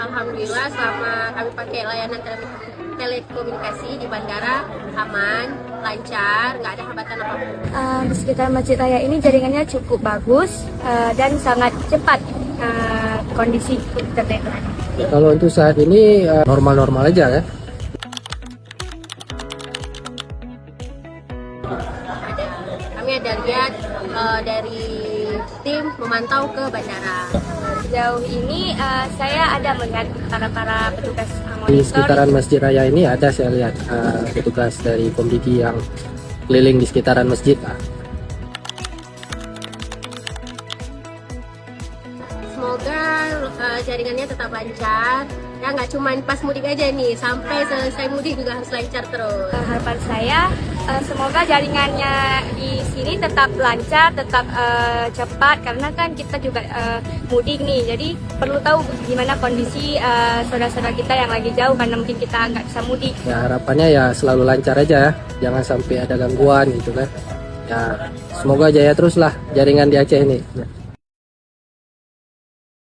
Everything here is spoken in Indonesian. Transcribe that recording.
Alhamdulillah selama kami pakai layanan telekomunikasi di bandara aman, lancar, nggak ada hambatan apapun. Di sekitar Masjid Raya ini jaringannya cukup bagus dan sangat cepat kondisi internet. Kalau untuk saat ini normal-normal aja ya. Kami ada lihat dari tim memantau ke bandara. Sejauh ini saya ada melihat para petugas Di monitor. sekitaran Masjid Raya ini ada saya lihat petugas dari Komdiki yang keliling di sekitaran masjid. Semoga jaringannya tetap lancar. Ya nggak cuma pas mudik aja nih, sampai selesai mudik juga harus lancar terus. Harapan saya semoga jaringannya di sini tetap lancar, tetap cepat karena kan kita juga mudik nih. Jadi perlu tahu gimana kondisi saudara-saudara kita yang lagi jauh karena mungkin kita nggak bisa mudik. Ya harapannya ya selalu lancar aja ya, jangan sampai ada gangguan gitu kan. Ya semoga jaya terus lah jaringan di Aceh ini. Ya.